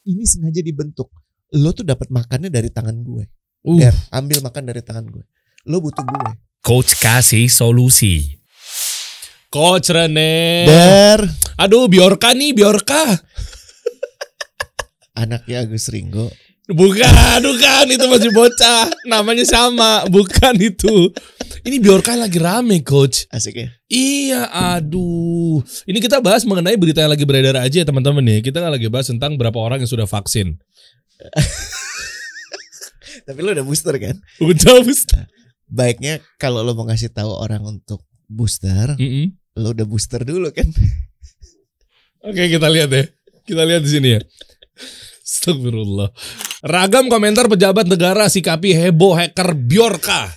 ini sengaja dibentuk. Lo tuh dapat makannya dari tangan gue. Der, ambil makan dari tangan gue. Lo butuh gue. Coach kasih solusi. Coach Rene. Der. Aduh, Bjorka nih, Bjorka. Anaknya Agus Ringo. Bukan itu masih bocah. Namanya sama, bukan itu. Ini Bjorka lagi rame, Coach. Asik ya? Iya, aduh. Ini kita bahas mengenai berita yang lagi beredar aja ya teman-teman nih. Kita nggak lagi bahas tentang berapa orang yang sudah vaksin. Tapi lo udah booster kan? Udah booster. Baiknya kalau lo mau ngasih tahu orang untuk booster, lo udah booster dulu kan? Oke, kita lihat ya. Kita lihat di sini ya. Astagfirullah. Ragam komentar pejabat negara sikapi heboh hacker Bjorka.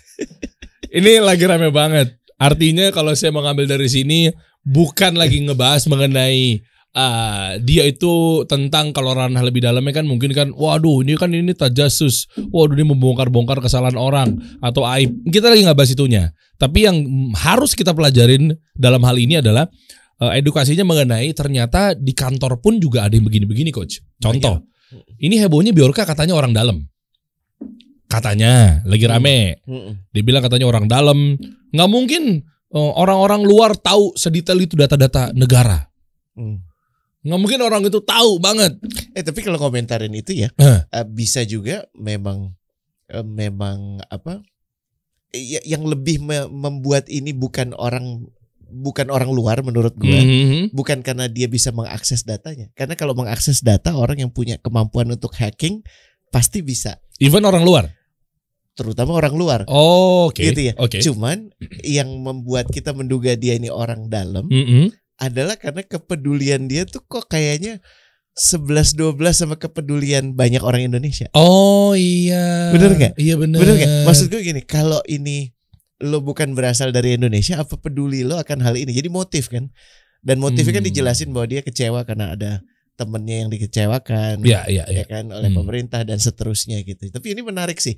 Ini lagi rame banget. Artinya kalau saya mengambil dari sini bukan lagi ngebahas mengenai dia itu tentang kalau ranah lebih dalamnya kan mungkin kan waduh ini tajasus. Waduh ini membongkar-bongkar kesalahan orang atau aib. Kita lagi nggak bahas itunya. Tapi yang harus kita pelajarin dalam hal ini adalah edukasinya mengenai ternyata di kantor pun juga ada yang begini-begini, Coach. Contoh. Ini hebohnya Bjorka katanya orang dalam. Katanya lagi rame. Dia bilang katanya orang dalam. Nggak mungkin orang-orang luar tahu sedetail itu data-data negara. Nggak mungkin orang itu tahu banget. Tapi kalau komentarin itu ya bisa juga memang apa? Yang lebih membuat ini bukan orang luar menurut gue. Bukan karena dia bisa mengakses datanya. Karena kalau mengakses data orang yang punya kemampuan untuk hacking pasti bisa. Even orang luar. Terutama orang luar. Oh, oke. Gitu ya. Okay. Cuman yang membuat kita menduga dia ini orang dalam adalah karena kepedulian dia tuh kok kayaknya 11-12 sama kepedulian banyak orang Indonesia. Oh iya. Bener gak? Iya bener. Bener gak? Maksud gue gini, kalau ini lo bukan berasal dari Indonesia, apa peduli lo akan hal ini? Jadi motif kan. Dan motifnya kan dijelasin bahwa dia kecewa karena ada temennya yang dikecewakan, ya kan, oleh pemerintah dan seterusnya gitu. Tapi ini menarik sih,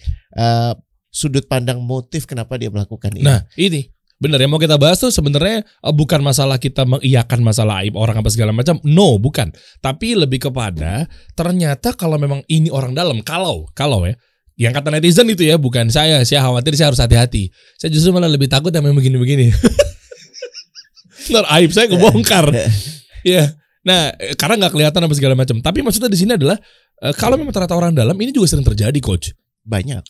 sudut pandang motif kenapa dia melakukan ini. Nah ini bener yang mau kita bahas tuh sebenarnya bukan masalah kita mengiyakan masalah aib orang apa segala macam, no bukan. Tapi lebih kepada ternyata kalau memang ini orang dalam, kalau ya. Yang kata netizen itu ya, bukan saya khawatir, saya harus hati-hati. Saya justru malah lebih takut yang begini-begini. Ntar aib saya kebongkar. Ya, nah karena nggak kelihatan apa segala macam. Tapi maksudnya di sini adalah kalau memang ternyata orang dalam, ini juga sering terjadi, Coach. Banyak.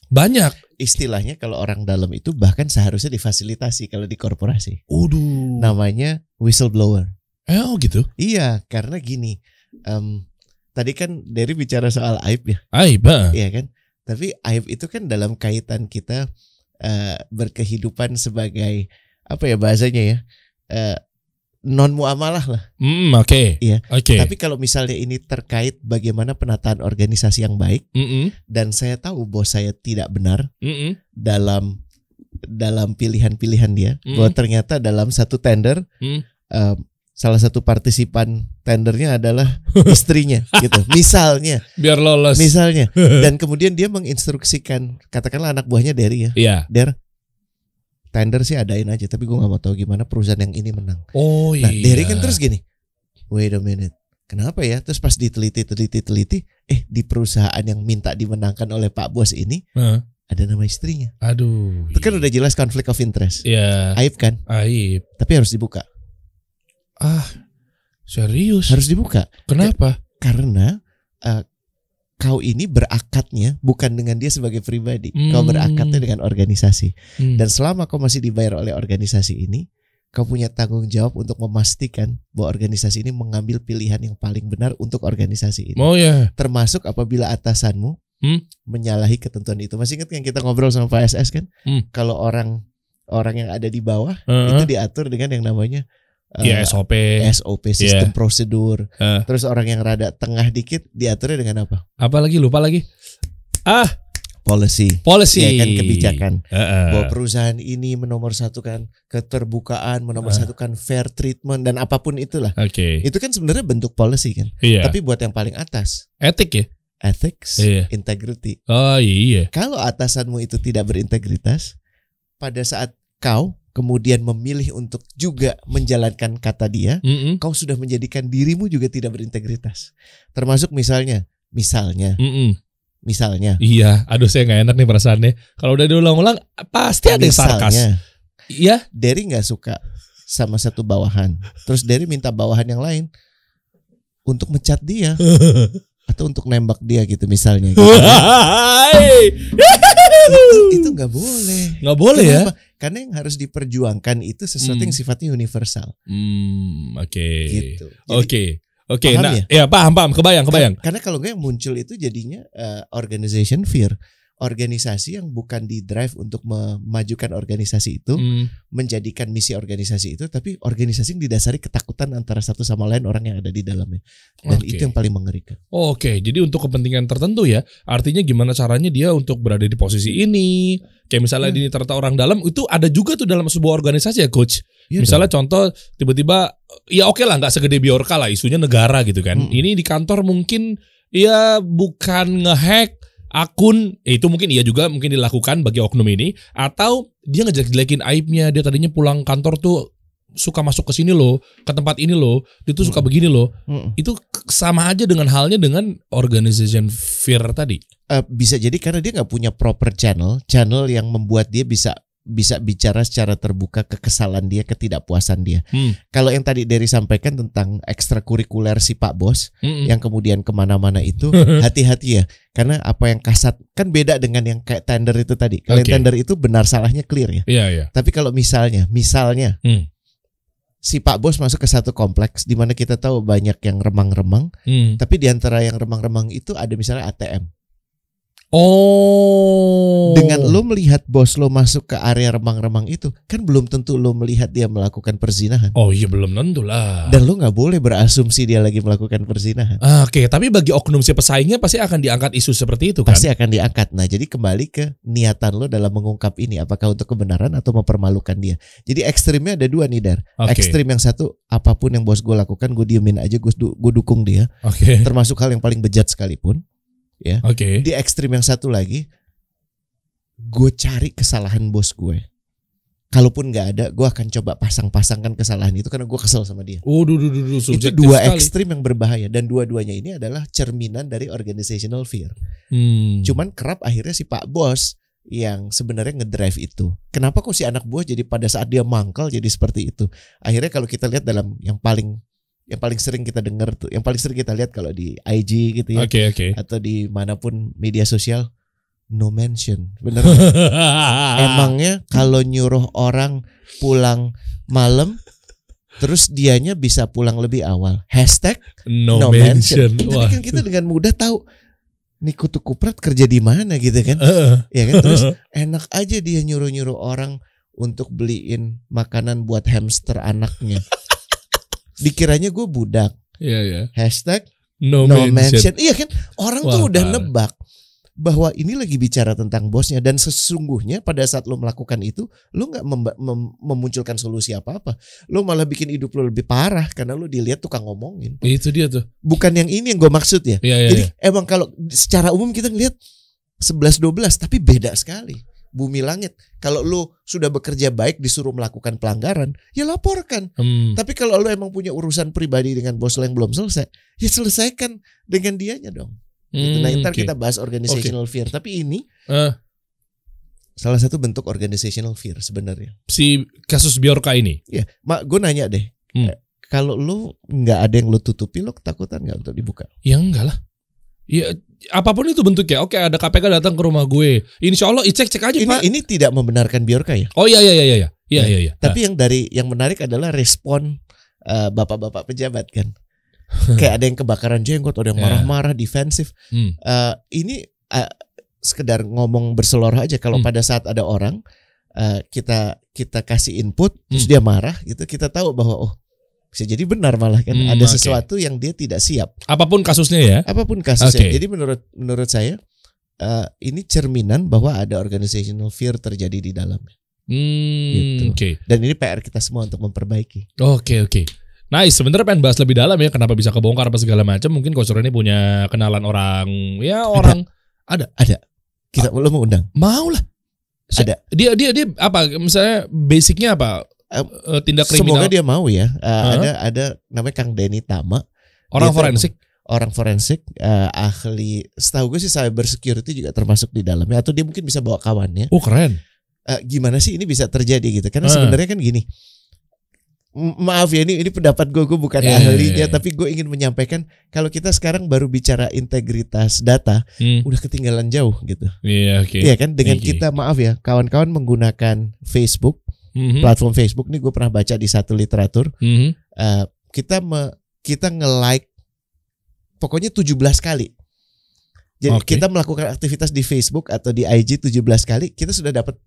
Istilahnya kalau orang dalam itu bahkan seharusnya difasilitasi kalau di korporasi. Namanya whistleblower. Oh gitu? Iya, karena gini. Tadi kan Dery bicara soal aib ya. Aib, iya kan? Tapi aib itu kan dalam kaitan kita berkehidupan sebagai apa ya bahasanya ya, non muamalah lah. Oke. Iya. Oke. Tapi kalau misalnya ini terkait bagaimana penataan organisasi yang baik, dan saya tahu bos saya tidak benar dalam pilihan-pilihan dia, bahwa ternyata dalam satu tender salah satu partisipan tendernya adalah istrinya gitu. Misalnya. Biar lolos. Misalnya. Dan kemudian dia menginstruksikan, katakanlah anak buahnya Dery ya. Iya. Der, tender sih adain aja, tapi gue gak mau tahu gimana perusahaan yang ini menang. Oh iya. Nah Dery kan terus gini, wait a minute, kenapa ya? Terus pas diteliti, di perusahaan yang minta dimenangkan oleh Pak Bos ini, ada nama istrinya. Aduh. Itu kan udah jelas conflict of interest. Iya. Aib kan? Aib. Tapi harus dibuka. Serius? Harus dibuka. Kenapa? Karena kau ini berakatnya bukan dengan dia sebagai pribadi. Kau berakatnya dengan organisasi. Dan selama kau masih dibayar oleh organisasi ini, kau punya tanggung jawab untuk memastikan bahwa organisasi ini mengambil pilihan yang paling benar untuk organisasi ini. Oh ya. Termasuk apabila atasanmu menyalahi ketentuan itu. Masih ingat yang kita ngobrol sama Pak SS kan? Kalau orang yang ada di bawah itu diatur dengan yang namanya SOP sistem prosedur. Terus orang yang rada tengah dikit diaturnya dengan apa? Apa lagi? Lupa lagi. Policy. Ya kan, kebijakan. Bahwa perusahaan ini menomorsatukan keterbukaan, menomorsatukan fair treatment dan apapun itulah. Itu kan sebenarnya bentuk policy kan. Tapi buat yang paling atas, etik ya? Ethics, integrity. Oh iya. Kalau atasanmu itu tidak berintegritas, pada saat kau kemudian memilih untuk juga menjalankan kata dia, kau sudah menjadikan dirimu juga tidak berintegritas. Termasuk misalnya Misalnya. Iya, aduh saya nggak enak nih perasaannya. Kalau udah diulang-ulang pasti ada yang sarkas. Iya. Derry nggak suka sama satu bawahan, terus Derry minta bawahan yang lain untuk mencat dia atau untuk nembak dia gitu misalnya. Gitu. Itu nggak boleh. Nggak boleh. Kenapa? Ya? Karena yang harus diperjuangkan itu sesuatu yang sifatnya universal. Oke. Gitu. Oke. Nah, ya paham. Kebayang. Karena kalau nggak yang muncul itu jadinya organization fear. Organisasi yang bukan di drive untuk memajukan organisasi itu, menjadikan misi organisasi itu, tapi organisasi yang didasari ketakutan antara satu sama lain orang yang ada di dalamnya. Dan itu yang paling mengerikan. Oke, jadi untuk kepentingan tertentu ya, artinya gimana caranya dia untuk berada di posisi ini. Kayak misalnya ini ternyata orang dalam, itu ada juga tuh dalam sebuah organisasi ya coach. Ya, misalnya contoh tiba-tiba, ya oke lah gak segede Bjorka lah, isunya negara gitu kan. Ini di kantor mungkin ya bukan ngehack akun, itu mungkin iya juga mungkin dilakukan bagi oknum ini, atau dia ngejelek-jelekin aibnya, dia tadinya pulang kantor tuh suka masuk ke sini loh, ke tempat ini loh, dia tuh suka begini loh. Itu sama aja dengan halnya dengan organization fear tadi. Bisa jadi karena dia nggak punya proper channel yang membuat dia bisa bicara secara terbuka kekesalan dia, ketidakpuasan dia. Kalau yang tadi Derry sampaikan tentang ekstrakurikuler si Pak Bos yang kemudian kemana-mana itu, hati-hati ya, karena apa yang kasat kan beda dengan yang kayak tender itu tadi. Kalau yang tender itu benar salahnya clear ya. Iya. Tapi kalau misalnya si Pak Bos masuk ke satu kompleks di mana kita tahu banyak yang remang-remang, tapi di antara yang remang-remang itu ada misalnya ATM. Dengan lo melihat bos lo masuk ke area remang-remang itu, kan belum tentu lo melihat dia melakukan perzinahan. Oh iya, belum tentu lah. Dan lo nggak boleh berasumsi dia lagi melakukan perzinahan. Oke, tapi bagi oknum si pesaingnya pasti akan diangkat isu seperti itu kan? Pasti akan diangkat. Nah, jadi kembali ke niatan lo dalam mengungkap ini, apakah untuk kebenaran atau mempermalukan dia. Jadi ekstrimnya ada dua nih, Dar. Ekstrim yang satu, apapun yang bos gue lakukan, gue diemin aja, gue dukung dia. Termasuk hal yang paling bejat sekalipun. Ya. Di ekstrim yang satu lagi, gue cari kesalahan bos gue. Kalaupun nggak ada, gue akan coba pasang-pasangkan kesalahan itu karena gue kesel sama dia. Itu dua ekstrim yang berbahaya, dan dua-duanya ini adalah cerminan dari organizational fear. Cuman kerap akhirnya si Pak Bos yang sebenarnya ngedrive itu. Kenapa kok si anak buah jadi pada saat dia mangkal jadi seperti itu? Akhirnya kalau kita lihat dalam yang paling sering kita dengar tuh, yang paling sering kita lihat kalau di IG gitu ya, atau di manapun media sosial, no mention, bener? Emangnya kalau nyuruh orang pulang malam, terus dianya bisa pulang lebih awal? Hashtag no mention. Tapi kan kita dengan mudah tahu nih kutu kuprat kerja di mana gitu kan, ya kan? Terus enak aja dia nyuruh orang untuk beliin makanan buat hamster anaknya. Dikiranya gue budak. Hashtag no mention. Iya kan, orang tuh udah nebak bahwa ini lagi bicara tentang bosnya, dan sesungguhnya pada saat lo melakukan itu, lo nggak memunculkan solusi apa-apa. Lo malah bikin hidup lo lebih parah karena lo dilihat tukang ngomongin. Itu dia tuh. Bukan yang ini yang gue maksud ya. Jadi emang kalau secara umum kita ngelihat 11-12, tapi beda sekali. Bumi langit. Kalau lo sudah bekerja baik disuruh melakukan pelanggaran, ya laporkan. Tapi kalau lo emang punya urusan pribadi dengan bos lo yang belum selesai, ya selesaikan dengan dianya dong. Gitu. Nah, ntar kita bahas organizational fear. Tapi ini salah satu bentuk organizational fear sebenarnya. Si kasus Bjorka ini. Ya, gue nanya deh. Kalau lo nggak ada yang lo tutupi, lo ketakutan nggak untuk dibuka? Ya enggak lah. Ya apapun itu bentuknya. Oke, ada KPK datang ke rumah gue. Insya Allah cek aja Pak. Ini tidak membenarkan Bjorka ya? Oh iya. Tapi yang menarik adalah respon bapak-bapak pejabat kan. Kayak ada yang kebakaran jenggot, ada yang marah-marah, defensif. Ini sekedar ngomong berseloroh aja. Kalau pada saat ada orang kita kasih input, terus dia marah gitu, kita tahu bahwa bisa jadi benar malah kan ada sesuatu yang dia tidak siap. Apapun kasusnya ya. Apapun kasusnya. Jadi menurut saya ini cerminan bahwa ada organizational fear terjadi di dalamnya. Gitu. Dan ini PR kita semua untuk memperbaiki. Oke. Nice, sebenarnya pengen bahas lebih dalam ya, kenapa bisa kebongkar apa segala macam. Mungkin Coach ini punya kenalan orang, ada. Kita lo mau undang? Mau lah. Ada. Dia apa? Misalnya basicnya apa? Tindak kriminal. Semoga dia mau ya. Ada namanya Kang Denny Tama. Orang forensik. orang forensik, ahli, setahu gue sih cyber security juga termasuk di dalamnya, atau dia mungkin bisa bawa kawannya. Oh keren. Gimana sih ini bisa terjadi gitu? Karena sebenarnya kan gini, maaf ya ini pendapat gue bukan ahlinya, tapi gue ingin menyampaikan kalau kita sekarang baru bicara integritas data, udah ketinggalan jauh gitu. Iya kan, dengan kita maaf ya, kawan-kawan menggunakan Facebook, platform Facebook nih gue pernah baca di satu literatur, kita nge-like pokoknya 17 kali. Jadi kita melakukan aktivitas di Facebook atau di IG 17 kali, kita sudah dapat,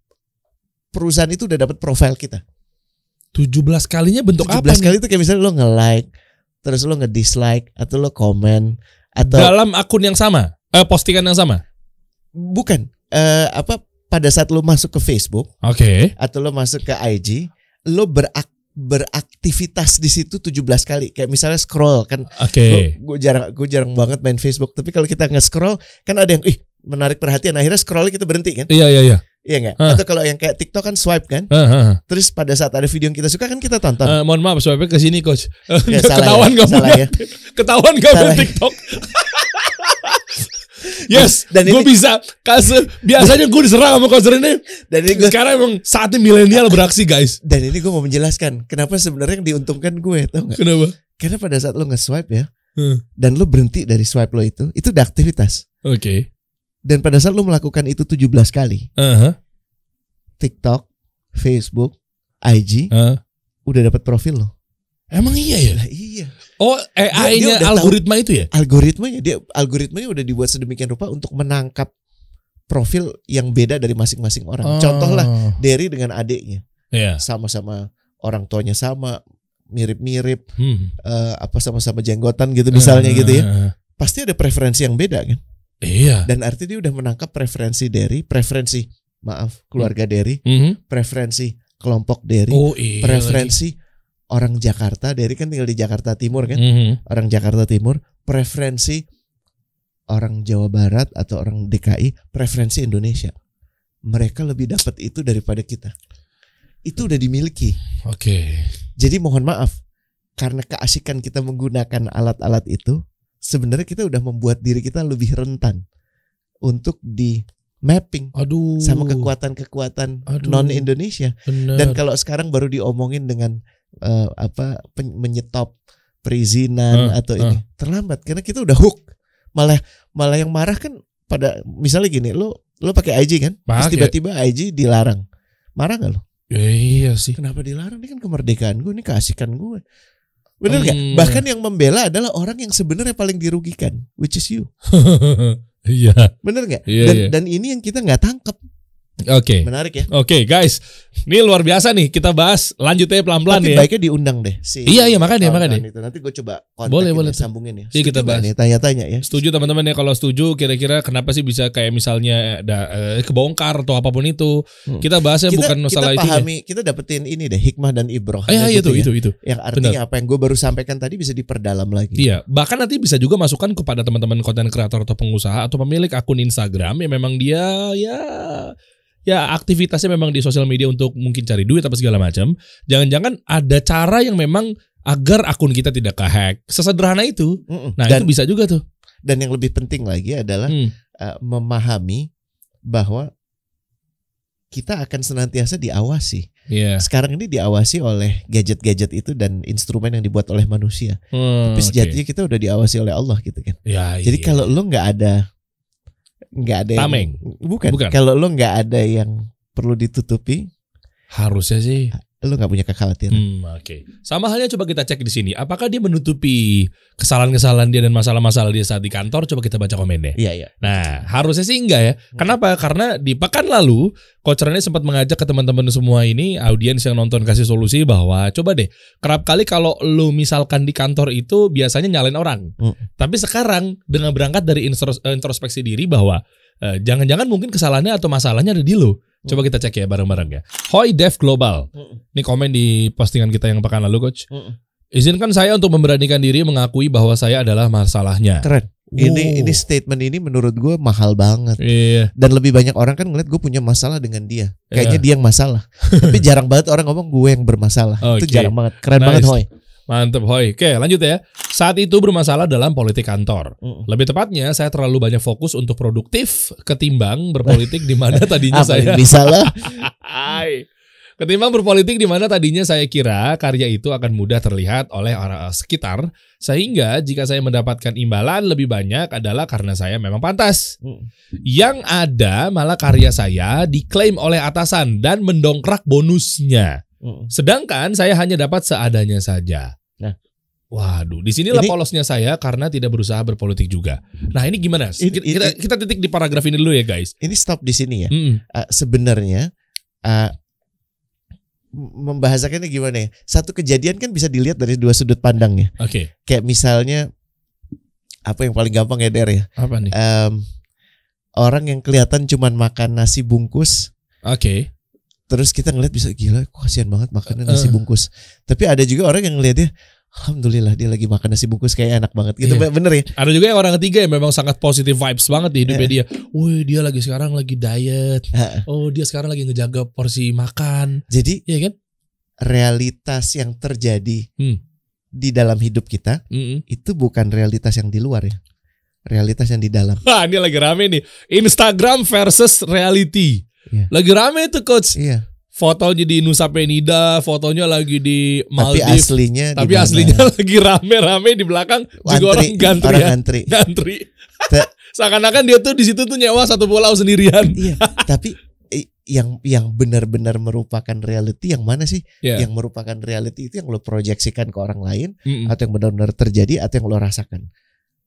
perusahaan itu udah dapat profil kita. 17 kalinya bentuk 17 apa? 17 kali itu kayak misalnya lo nge-like, terus lo nge-dislike, atau lo komen, atau dalam akun yang sama, postingan yang sama. Bukan, pada saat lo masuk ke Facebook, atau lo masuk ke IG, lo beraktivitas di situ 17 kali. Kayak misalnya scroll kan. Gue jarang banget main Facebook. Tapi kalau kita nge-scroll kan ada yang menarik perhatian. Akhirnya scrollnya kita berhenti kan. Iya nggak? Atau kalau yang kayak TikTok kan swipe kan. Terus pada saat ada video yang kita suka kan kita tonton. Mohon maaf, swipe ke sini coach. Ketahuan gak TikTok. Yes, dan gue bisa kasih. Biasanya gue diserang sama coach ini. Dan ini sekarang emang saatnya milenial beraksi guys. Dan ini gue mau menjelaskan kenapa sebenarnya yang diuntungkan gue, tau nggak? Kenapa? Karena pada saat lo nge-swipe ya, dan lo berhenti dari swipe lo itu udah aktivitas. Dan pada saat lo melakukan itu 17 kali, TikTok, Facebook, IG, udah dapat profil lo. Emang iya ya? Nah, iya. Oh, AI-nya algoritma tahu, itu ya? Algoritmanya udah dibuat sedemikian rupa untuk menangkap profil yang beda dari masing-masing orang. Contoh lah, Derry dengan adiknya. Sama-sama orang tuanya sama, mirip-mirip, sama-sama jenggotan gitu misalnya gitu ya. Pasti ada preferensi yang beda kan? Iya. Dan artinya dia udah menangkap preferensi keluarga Derry, preferensi kelompok Derry, preferensi orang Jakarta, Derry kan tinggal di Jakarta Timur kan, orang Jakarta Timur, preferensi orang Jawa Barat atau orang DKI, preferensi Indonesia. Mereka lebih dapat itu daripada kita. Itu udah dimiliki. Jadi mohon maaf, karena keasikan kita menggunakan alat-alat itu, sebenarnya kita udah membuat diri kita lebih rentan untuk di mapping sama kekuatan-kekuatan non-Indonesia. Dan kalau sekarang baru diomongin dengan menyetop perizinan atau ini terlambat karena kita udah hook. Malah yang marah kan pada misalnya gini, lo pakai IG kan, terus tiba-tiba IG dilarang, marah nggak lo? Iya sih. Kenapa dilarang? Ini kan kemerdekaan gue, ini keasikan gue. Bener nggak? Bahkan yang membela adalah orang yang sebenarnya paling dirugikan, which is you. Iya. Bener nggak? Iya. Dan ini yang kita nggak tangkap. Menarik ya. Guys, ini luar biasa nih. Kita bahas lanjutnya pelan-pelan ya. Tapi baiknya diundang deh. Iya makanya. Itu. Nanti gue coba kontak boleh sambungin ya. Iya kita bahas. Tanya-tanya ya. Setuju teman-teman ya, kalau setuju kira-kira kenapa sih bisa kayak misalnya kebongkar atau apapun itu. Kita bahasnya bukan masalah itu. Kita dapetin ini deh, hikmah dan ibroh. Itu. Yang artinya apa yang gue baru sampaikan tadi bisa diperdalam lagi. Iya, bahkan nanti bisa juga masukan kepada teman-teman konten kreator atau pengusaha atau pemilik akun Instagram yang memang dia ya aktivitasnya memang di sosial media untuk mungkin cari duit apa segala macam. Jangan-jangan ada cara yang memang agar akun kita tidak kehack. Sesederhana itu. Nah, itu bisa juga tuh. Dan yang lebih penting lagi adalah memahami bahwa kita akan senantiasa diawasi. Sekarang ini diawasi oleh gadget-gadget itu dan instrumen yang dibuat oleh manusia. Tapi sejatinya kita udah diawasi oleh Allah gitu kan. Jadi kalau lo nggak ada tameng. Bukan. Kalau lo nggak ada yang perlu ditutupi, harusnya sih lo nggak punya kekhawatiran. Sama halnya coba kita cek di sini. Apakah dia menutupi kesalahan-kesalahan dia dan masalah-masalah dia saat di kantor? Coba kita baca komennya. Iya. Nah, harusnya sih enggak ya. Kenapa? Karena di pekan lalu Coach Rene sempat mengajak ke teman-teman semua ini, audiens yang nonton, kasih solusi bahwa coba deh, kerap kali kalau lo misalkan di kantor itu biasanya nyalain orang. Tapi sekarang dengan berangkat dari introspeksi diri bahwa jangan-jangan mungkin kesalahannya atau masalahnya ada di lo. Coba kita cek ya bareng-bareng ya. Hoi Dev Global. Ini komen di postingan kita yang pekan lalu, Coach. Izinkan saya untuk memberanikan diri mengakui bahwa saya adalah masalahnya. Keren. Ini statement ini menurut gue mahal banget. Iya. Dan lebih banyak orang kan ngeliat gue punya masalah dengan dia. Kayaknya dia yang masalah. Tapi jarang banget orang ngomong gue yang bermasalah. Itu jarang banget. Keren banget, Hoi. Mantep, Hoy. Oke, lanjut ya. Saat itu bermasalah dalam politik kantor. Lebih tepatnya, saya terlalu banyak fokus untuk produktif ketimbang berpolitik di mana tadinya saya bisa lah. Ketimbang berpolitik di mana tadinya saya kira karya itu akan mudah terlihat oleh orang sekitar, sehingga jika saya mendapatkan imbalan lebih banyak adalah karena saya memang pantas. Yang ada malah karya saya diklaim oleh atasan dan mendongkrak bonusnya. Sedangkan saya hanya dapat seadanya saja. Nah, waduh, disinilah polosnya saya karena tidak berusaha berpolitik juga. Nah, ini gimana? Kita titik di paragraf ini dulu ya, guys. Ini stop di sini ya. Sebenarnya membahasakannya gimana ya? Satu kejadian kan bisa dilihat dari dua sudut pandang ya. Oke. Kayak misalnya apa yang paling gampang ya, Der ya? Apa nih? Orang yang kelihatan cuman makan nasi bungkus. Oke. Terus kita ngeliat bisa gila, kok kasihan banget makannya nasi bungkus. Tapi ada juga orang yang ngeliatnya, alhamdulillah dia lagi makan nasi bungkus kayak enak banget gitu. Bener ya? Ada juga yang orang ketiga yang memang sangat positive vibes banget di hidupnya dia. Wih, dia lagi sekarang lagi diet. Oh, dia sekarang lagi ngejaga porsi makan. Jadi ya kan? Realitas yang terjadi di dalam hidup kita itu bukan realitas yang di luar ya. Realitas yang di dalam. Wah, ini lagi rame nih. Instagram versus reality. Lagi rame tuh, Coach. Fotonya di Nusa Penida, fotonya lagi di Maldives. Tapi aslinya lagi rame-rame di belakang juga orang gantri. Seakan-akan dia tuh di situ tuh nyewa satu pulau sendirian. Iya, tapi yang benar-benar merupakan reality yang mana sih? Yang merupakan reality itu yang lo proyeksikan ke orang lain atau yang benar-benar terjadi atau yang lo rasakan.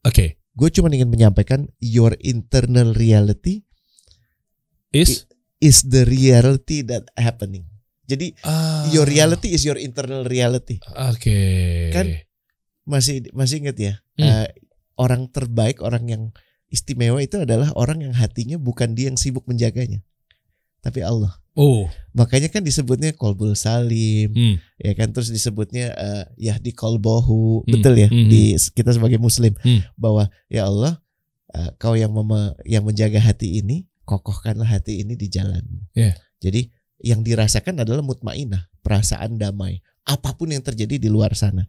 Oke. Gue cuma ingin menyampaikan your internal reality is the reality that happening. Jadi your reality is your internal reality. Oke. Kan masih ingat ya? Orang terbaik, orang yang istimewa itu adalah orang yang hatinya bukan dia yang sibuk menjaganya, tapi Allah. Makanya kan disebutnya Qalbul Salim, ya kan, terus disebutnya Yahdi Qalbahu, betul ya, di kita sebagai Muslim, bahwa ya Allah, kau yang menjaga hati ini, kokohkanlah hati ini di jalanmu. Jadi yang dirasakan adalah mutmainah, perasaan damai, apapun yang terjadi di luar sana.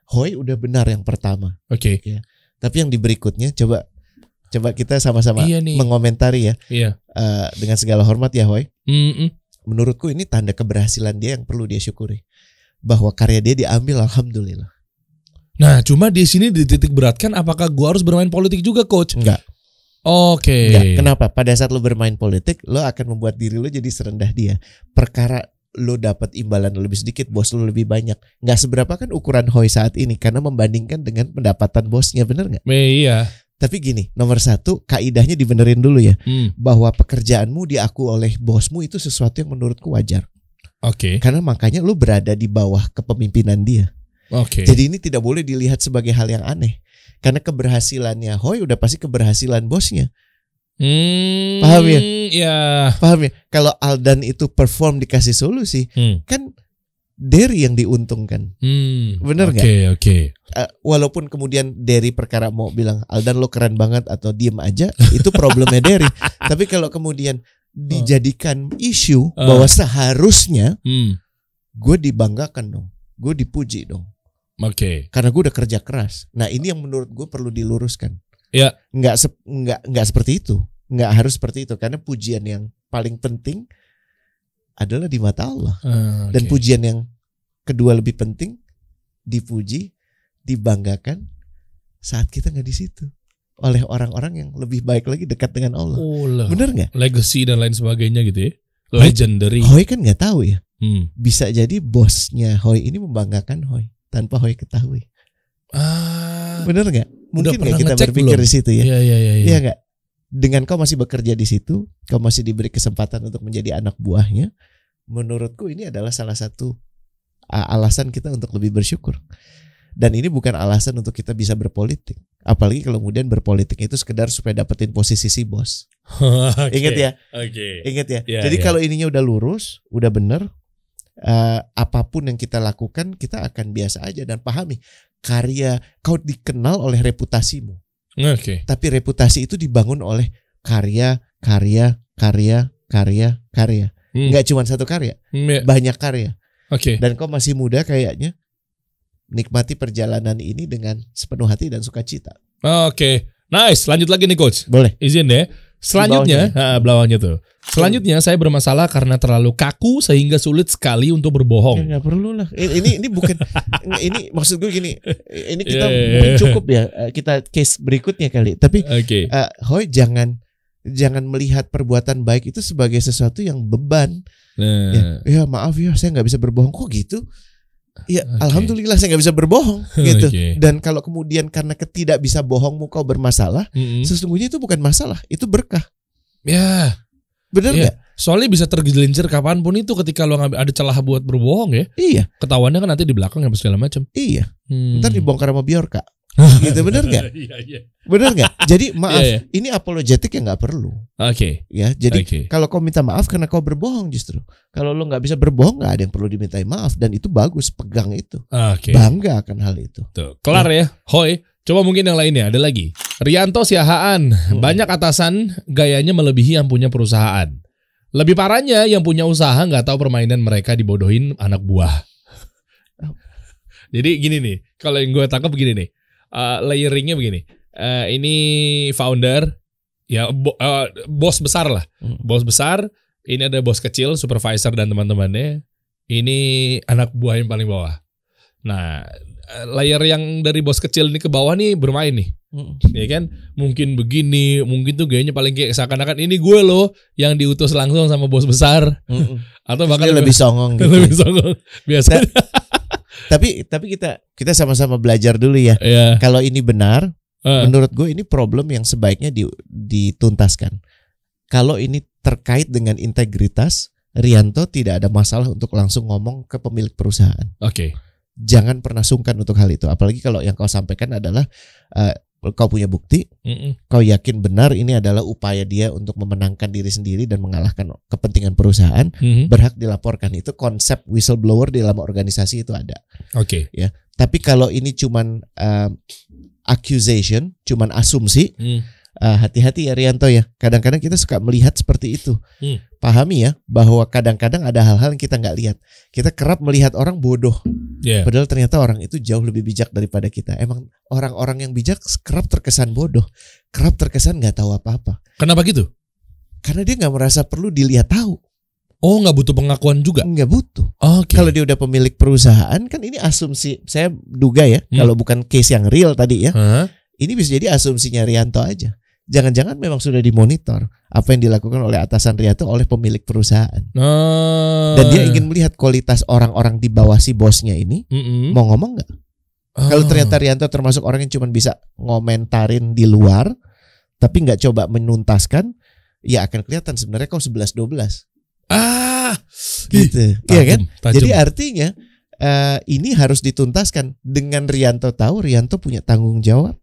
Hoy udah benar yang pertama. Oke. Ya. Tapi yang di berikutnya coba kita sama-sama mengomentari ya. Dengan segala hormat ya Hoy. Menurutku ini tanda keberhasilan dia yang perlu dia syukuri. Bahwa karya dia diambil, alhamdulillah. Nah, cuma di sini dititik beratkan apakah gua harus bermain politik juga, Coach? Enggak. Oke. Kenapa? Pada saat lo bermain politik, lo akan membuat diri lo jadi serendah dia. Perkara lo dapat imbalan lebih sedikit, bos lo lebih banyak. Nggak seberapa kan ukuran Hoy saat ini karena membandingkan dengan pendapatan bosnya, bener nggak? Iya. Tapi gini, nomor satu, kaidahnya dibenerin dulu ya, bahwa pekerjaanmu diakui oleh bosmu itu sesuatu yang menurutku wajar. Oke. Karena makanya lo berada di bawah kepemimpinan dia. Oke. Jadi ini tidak boleh dilihat sebagai hal yang aneh. Karena keberhasilannya Hoy udah pasti keberhasilan bosnya. Paham ya? Ya. Paham ya? Kalau Aldan itu perform dikasih solusi, kan Derry yang diuntungkan. Bener nggak? Oke. Walaupun kemudian Derry perkara mau bilang Aldan lo keren banget atau diem aja, itu problemnya Derry. Tapi kalau kemudian dijadikan isu bahwa seharusnya gue dibanggakan dong, gue dipuji dong. Oke. Karena gue udah kerja keras. Nah ini yang menurut gue perlu diluruskan. Ya. Nggak seperti itu. Nggak harus seperti itu. Karena pujian yang paling penting adalah di mata Allah. Dan pujian yang kedua lebih penting, dipuji, dibanggakan saat kita nggak di situ oleh orang-orang yang lebih baik lagi dekat dengan Allah. Bener nggak? Legacy dan lain sebagainya gitu ya. Legendary. Hoy kan nggak tahu ya. Bisa jadi bosnya Hoy ini membanggakan Hoy tanpa Hoy ketahui. Bener nggak? Mungkin nggak kita berpikir belum? Di situ ya? Iya nggak? Dengan kau masih bekerja di situ, kau masih diberi kesempatan untuk menjadi anak buahnya. Menurutku ini adalah salah satu alasan kita untuk lebih bersyukur. Dan ini bukan alasan untuk kita bisa berpolitik. Apalagi kalau kemudian berpolitik itu sekedar supaya dapetin posisi si bos. Ingat ya? Ingat ya? Jadi kalau ininya udah lurus, udah bener, apapun yang kita lakukan kita akan biasa aja. Dan pahami, karya kau dikenal oleh reputasimu. Tapi reputasi itu dibangun oleh karya. Nggak cuma satu karya, banyak karya. Dan kau masih muda kayaknya. nikmati perjalanan ini dengan sepenuh hati dan sukacita. Oke. Nice, lanjut lagi nih coach. Boleh. Izin deh. Selanjutnya, belawangnya tuh. Selanjutnya saya bermasalah karena terlalu kaku sehingga sulit sekali untuk berbohong. Nggak perlu lah. Ini bukan. Ini maksud gue gini. Ini kita mungkin cukup ya. Kita case berikutnya kali. Tapi, Hoy jangan melihat perbuatan baik itu sebagai sesuatu yang beban. Ya maaf ya, saya nggak bisa berbohong. Kok gitu? Ya alhamdulillah saya nggak bisa berbohong gitu. Dan kalau kemudian karena ketidak bisa bohongmu kau bermasalah, sesungguhnya itu bukan masalah, itu berkah. Ya, benar nggak? Soalnya bisa tergelincir kapanpun itu ketika lo ada celah buat berbohong ya. Iya. Ketahuannya kan nanti di belakang ya segala macam. Iya. Ntar dibongkar sama Bjorka. Gitu benar nggak? Benar nggak? Jadi maaf, ini apologetik yang nggak perlu. Ya, jadi kalau kau minta maaf karena kau berbohong justru. Kalau lo nggak bisa berbohong, nggak ada yang perlu dimintai maaf dan itu bagus, pegang itu. Bangga akan hal itu. Tuh, kelar ya, Hoy. Coba mungkin yang lainnya ada lagi. Rianto Siahaan, banyak atasan gayanya melebihi yang punya perusahaan. Lebih parahnya yang punya usaha nggak tahu permainan mereka dibodohin anak buah. Jadi gini nih, kalau yang gue tangkap begini nih. Layeringnya begini, ini founder, ya bos besar lah, bos besar. Ini ada bos kecil, supervisor dan teman-temannya. Ini anak buah yang paling bawah. Nah, layer yang dari bos kecil ini ke bawah nih bermain nih, ya kan? Mungkin begini, mungkin tuh gayanya paling kayak seakan-akan ini gue loh yang diutus langsung sama bos besar, atau bahkan lebih songong gitu. Lebih songong biasa. Tapi kita sama-sama belajar dulu ya. Kalau ini benar, menurut gue ini problem yang sebaiknya dituntaskan. Kalau ini terkait dengan integritas, Rianto tidak ada masalah untuk langsung ngomong ke pemilik perusahaan. Jangan pernah sungkan untuk hal itu. Apalagi kalau yang kau sampaikan adalah kau punya bukti, kau yakin benar ini adalah upaya dia untuk memenangkan diri sendiri dan mengalahkan kepentingan perusahaan, berhak dilaporkan. Itu konsep whistleblower di dalam organisasi itu ada. Ya. Tapi kalau ini cuman accusation, cuman asumsi, hati-hati ya Rianto ya. Kadang-kadang kita suka melihat seperti itu. Pahami ya bahwa kadang-kadang ada hal-hal yang kita nggak lihat. Kita kerap melihat orang bodoh. Padahal ternyata orang itu jauh lebih bijak daripada kita. Emang orang-orang yang bijak kerap terkesan bodoh, kerap terkesan nggak tahu apa-apa. Kenapa gitu? Karena dia nggak merasa perlu dilihat tahu. Oh, nggak butuh pengakuan juga? Nggak butuh. Kalau dia udah pemilik perusahaan, kan ini asumsi. Saya duga ya, kalau bukan case yang real tadi ya, ini bisa jadi asumsinya Rianto aja. Jangan-jangan memang sudah dimonitor apa yang dilakukan oleh atasan Rianto oleh pemilik perusahaan. Dan dia ingin melihat kualitas orang-orang di bawah si bosnya ini. Mau ngomong nggak? Kalau ternyata Rianto termasuk orang yang cuma bisa ngomentarin di luar, tapi nggak coba menuntaskan, ya akan kelihatan sebenarnya kau 11-12. Gitu. Iya kan? Jadi artinya ini harus dituntaskan. Dengan Rianto tahu, Rianto punya tanggung jawab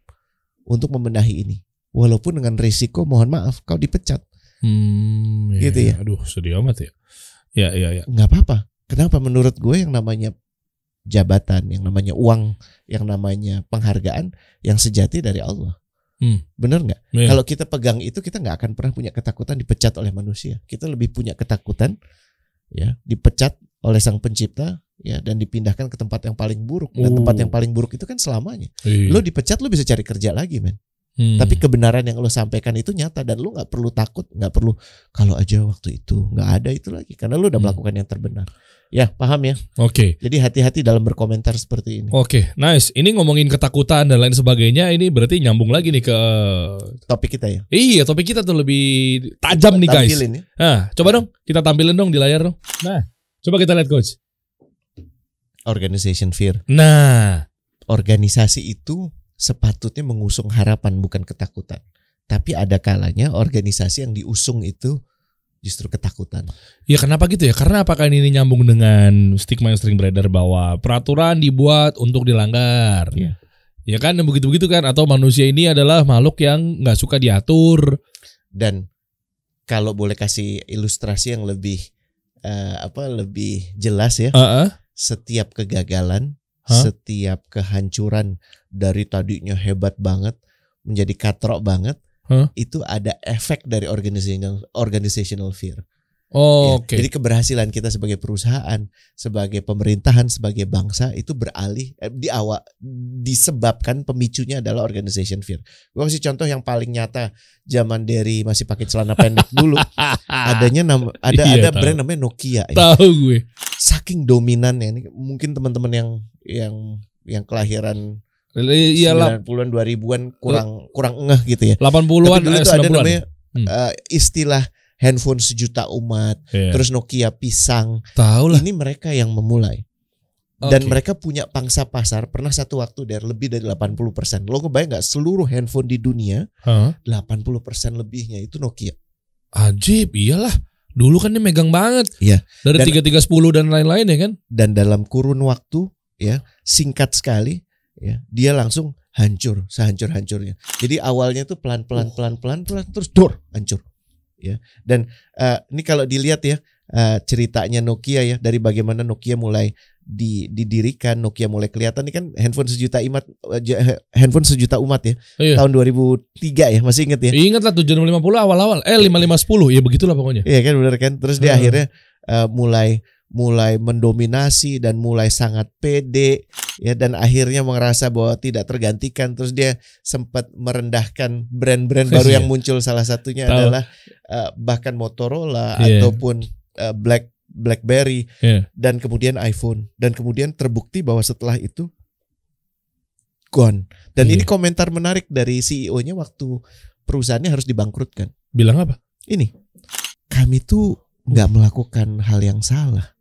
untuk membenahi ini. Walaupun dengan risiko mohon maaf kau dipecat. Gitu ya. Aduh, sedih amat ya. Ya. Nggak apa-apa. Kenapa? Menurut gue yang namanya jabatan, yang namanya uang, yang namanya penghargaan, yang sejati dari Allah. Bener nggak? Kalau kita pegang itu, kita nggak akan pernah punya ketakutan dipecat oleh manusia. Kita lebih punya ketakutan ya dipecat oleh Sang Pencipta ya, dan dipindahkan ke tempat yang paling buruk. Dan tempat yang paling buruk itu kan selamanya. Lo dipecat, lo bisa cari kerja lagi, men. Tapi kebenaran yang lo sampaikan itu nyata dan lo nggak perlu takut, nggak perlu kalau aja waktu itu nggak ada itu lagi, karena lo udah melakukan yang terbenar. Ya, paham ya? Jadi hati-hati dalam berkomentar seperti ini. Nice. Ini ngomongin ketakutan dan lain sebagainya, ini berarti nyambung lagi nih ke topik kita ya. Iya, topik kita tuh lebih tajam nih guys. Ya. Nah, coba dong kita tampilin dong di layar dong. Nah, coba kita lihat coach. Organization fear. Nah, organisasi itu sepatutnya mengusung harapan bukan ketakutan. Tapi ada kalanya organisasi yang diusung itu justru ketakutan. Ya kenapa gitu ya? Karena apakah ini nyambung dengan stigma yang sering beredar bahwa peraturan dibuat untuk dilanggar? Ya kan, begitu-begitu kan? Atau manusia ini adalah makhluk yang nggak suka diatur. Dan kalau boleh kasih ilustrasi yang lebih lebih jelas ya. Setiap kegagalan, setiap kehancuran dari tadinya hebat banget menjadi katrok banget, itu ada efek dari organizational fear. Oke. Jadi keberhasilan kita sebagai perusahaan, sebagai pemerintahan, sebagai bangsa itu beralih disebabkan pemicunya adalah organization fear. Gue kasih contoh yang paling nyata, zaman Derry masih pakai celana pendek dulu, ada brand namanya Nokia. Tahu gue. Saking dominannya, ini mungkin teman-teman yang kelahiran 90-an 2000-an kurang ngeh gitu ya. 80-an dulu itu ada namanya istilah handphone sejuta umat, terus Nokia pisang. Tahu lah. Ini mereka yang memulai. Dan mereka punya pangsa pasar pernah satu waktu lebih dari 80%. Lo kebayang gak seluruh handphone di dunia 80% lebihnya itu Nokia. Ajib, iyalah. Dulu kan dia megang banget. Iya. Dari 3310 dan lain-lain ya kan. Dan dalam kurun waktu ya singkat sekali ya dia langsung hancur sehancur-hancurnya. Jadi awalnya tuh pelan-pelan terus hancur. Ya. Dan ini kalau dilihat ya ceritanya Nokia ya, dari bagaimana Nokia mulai didirikan, Nokia mulai kelihatan. Ini kan handphone sejuta umat ya. Tahun 2003 ya, masih ingat ya? Ingat lah 7650 awal-awal 5510 ya begitulah pokoknya. Iya kan, benar kan. Terus dia akhirnya mulai mendominasi dan mulai sangat pede ya, dan akhirnya merasa bahwa tidak tergantikan. Terus dia sempat merendahkan brand-brand baru yang muncul, salah satunya adalah bahkan Motorola ataupun BlackBerry dan kemudian iPhone, dan kemudian terbukti bahwa setelah itu gone. Dan ini komentar menarik dari CEO-nya waktu perusahaannya harus dibangkrutkan. Bilang apa? Ini, kami tuh nggak melakukan hal yang salah,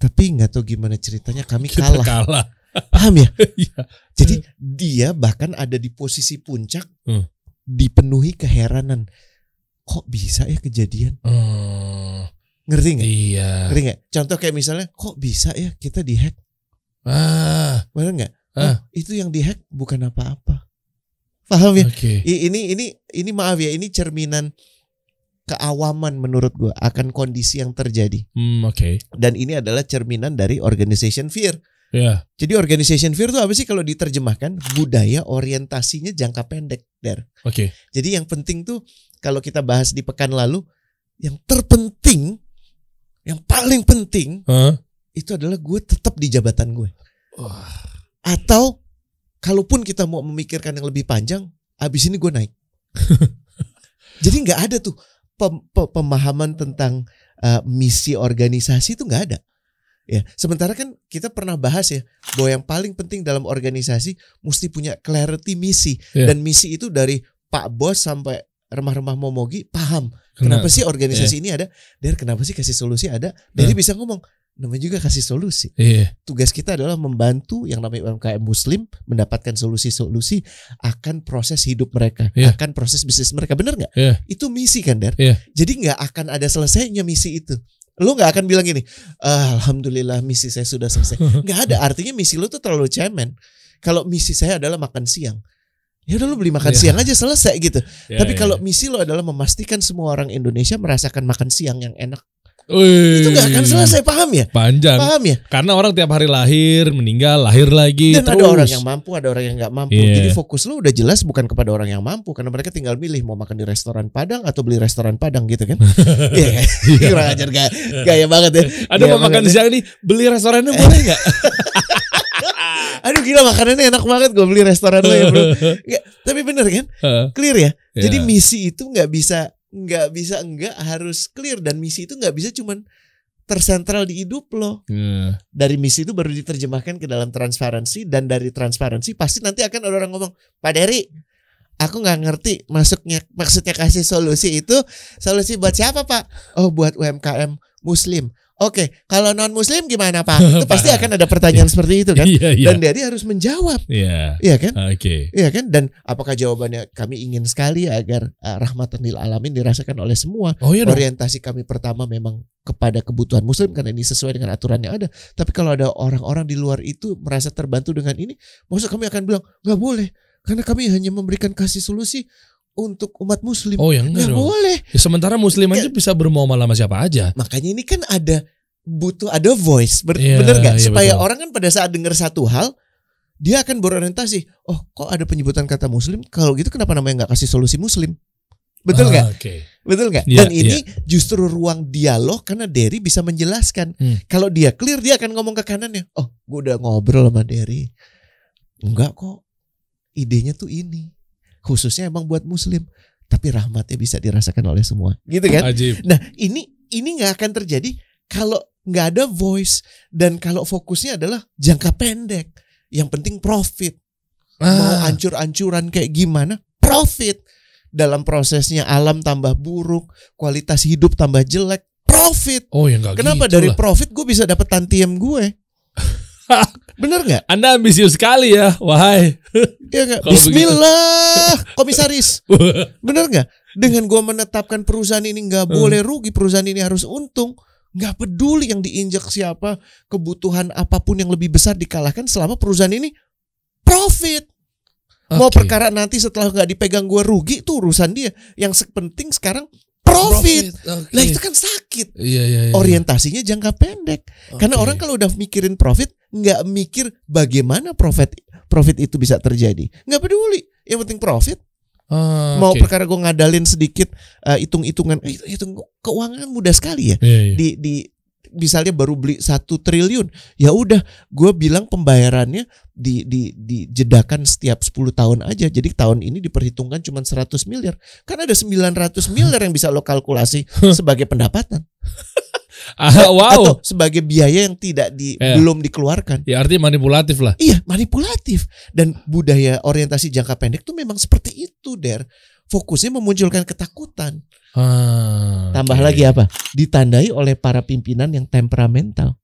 tapi nggak tahu gimana ceritanya kami kalah. Paham ya? Jadi dia bahkan ada di posisi puncak, dipenuhi keheranan. Kok bisa ya kejadian? Ngerti nggak? Iya. Ngerti nggak? Contoh kayak misalnya, kok bisa ya kita dihack? Benar nggak? Itu yang dihack bukan apa-apa. Paham ya? Ini maaf ya, ini cerminan keawaman menurut gue akan kondisi yang terjadi. Dan ini adalah cerminan dari organization fear. Jadi organization fear itu apa sih kalau diterjemahkan? Budaya orientasinya jangka pendek, Der. Jadi yang penting tuh kalau kita bahas di pekan lalu, yang terpenting, yang paling penting itu adalah gue tetap di jabatan gue. Atau kalaupun kita mau memikirkan yang lebih panjang, abis ini gue naik. Jadi nggak ada tuh pemahaman tentang misi organisasi itu nggak ada. Ya, sementara kan kita pernah bahas ya bahwa yang paling penting dalam organisasi mesti punya clarity misi, dan misi itu dari Pak Bos sampai remah-remah momogi paham kenapa sih organisasi ini ada, dari kenapa sih kasih solusi ada, dari bisa ngomong namanya juga kasih solusi. Tugas kita adalah membantu yang namanya UMKM Muslim mendapatkan solusi-solusi akan proses hidup mereka, akan proses bisnis mereka, benar nggak? Itu misi kan, Der? Jadi nggak akan ada selesainya misi itu. Lo gak akan bilang gini, alhamdulillah misi saya sudah selesai. Gak ada, artinya misi lo tuh terlalu cemen. Kalau misi saya adalah makan siang, ya udah lo beli makan siang aja, selesai gitu. Tapi kalau misi lo adalah memastikan semua orang Indonesia merasakan makan siang yang enak, itu gak akan selesai, paham ya? Panjang. Paham ya? Karena orang tiap hari lahir, meninggal, lahir lagi. Dan terus ada orang yang mampu, ada orang yang gak mampu. Jadi fokus lo udah jelas bukan kepada orang yang mampu, karena mereka tinggal milih mau makan di restoran Padang atau beli restoran Padang gitu kan. Iya kan? Kurang ajar, gaya banget ya. Ada mau makan siang nih, beli restorannya boleh gak? Aduh gila, makanannya enak banget, gue beli restoran lo ya bro. Tapi bener kan? Clear ya? Jadi misi itu gak bisa enggak, harus clear. Dan misi itu nggak bisa cuman tersentral di hidup lo. Dari misi itu baru diterjemahkan ke dalam transparansi, dan dari transparansi pasti nanti akan ada orang ngomong, Pak Derry, aku nggak ngerti maksudnya kasih solusi itu, solusi buat siapa Pak? Oh, buat UMKM Muslim. Oke, kalau non Muslim gimana Pak? Itu pasti akan ada pertanyaan seperti itu kan? Dan Derry harus menjawab. Iya kan? Iya kan? Dan apakah jawabannya kami ingin sekali agar rahmatan lil alamin dirasakan oleh semua. Orientasi kami pertama memang kepada kebutuhan Muslim karena ini sesuai dengan aturan yang ada. Tapi kalau ada orang-orang di luar itu merasa terbantu dengan ini, maksud kami akan bilang nggak boleh, karena kami hanya memberikan kasih solusi untuk umat Muslim. Nggak boleh. Ya, sementara Muslim aja bisa bermuamalah sama siapa aja. Makanya ini kan butuh ada voice, bener gak? Supaya betul. Orang kan pada saat dengar satu hal, dia akan berorientasi, oh kok ada penyebutan kata Muslim, kalau gitu kenapa namanya gak kasih solusi Muslim? Betul gak? Betul nggak? Ya, Dan ini justru ruang dialog karena Derry bisa menjelaskan. Kalau dia clear, dia akan ngomong ke kanannya. Oh, gue udah ngobrol sama Derry. Enggak kok. Idenya tuh ini. Khususnya emang buat Muslim. Tapi rahmatnya bisa dirasakan oleh semua. Gitu kan? Ajib. Nah, ini nggak akan terjadi kalau nggak ada voice. Dan kalau fokusnya adalah jangka pendek. Yang penting profit. Mau ancur-ancuran kayak gimana? Profit. Dalam prosesnya alam tambah buruk, kualitas hidup tambah jelek, profit. Oh ya nggak. Kenapa gitu dari lah. profit gue bisa dapat tantiem gue? Bener nggak? Anda ambisius sekali ya, wahai. Ya gak? Kalau Bismillah, komisaris. Bener nggak? Dengan gue menetapkan perusahaan ini nggak boleh rugi, perusahaan ini harus untung. Nggak peduli yang diinjak siapa, kebutuhan apapun yang lebih besar dikalahkan selama perusahaan ini profit. Mau perkara nanti setelah nggak dipegang gue rugi, itu urusan dia. Yang penting sekarang profit. Nah itu kan sakit. Iya. Orientasinya jangka pendek. Karena orang kalau udah mikirin profit, nggak mikir bagaimana profit itu bisa terjadi. Nggak peduli. Yang penting profit. Mau perkara gue ngadalin sedikit hitung-hitungan, hitung keuangan mudah sekali ya. Di misalnya baru beli 1 triliun, ya udah gue bilang pembayarannya dijedakan setiap 10 tahun aja. Jadi tahun ini diperhitungkan cuma 100 miliar. Kan ada 900 miliar yang bisa lo kalkulasi sebagai pendapatan. Wow. Atau sebagai biaya yang tidak belum dikeluarkan. Ya artinya manipulatif lah. Iya, manipulatif. Dan budaya orientasi jangka pendek tuh memang seperti itu, Der. Fokusnya memunculkan ketakutan. Tambah lagi apa? Ditandai oleh para pimpinan yang temperamental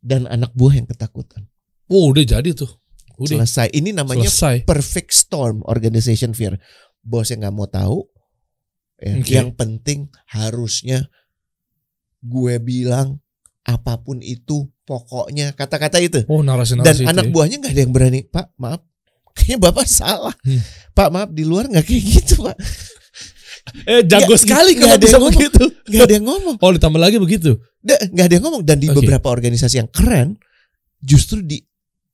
dan anak buah yang ketakutan. Oh, udah jadi tuh. Udah. Selesai. Ini namanya perfect storm organization fear. Bos yang nggak mau tahu. Yang penting harusnya gue bilang apapun itu, pokoknya kata-kata itu. Oh, narasi-narasi. Dan itu anak buahnya nggak ada yang berani. Pak, maaf. Kayaknya Bapak salah. Pak, maaf, di luar nggak kayak gitu, Pak. Jago sekali kalau bisa begitu. Gak ada yang ngomong. Oh, ditambah lagi begitu. Gak ada yang ngomong. Dan di beberapa organisasi yang keren, justru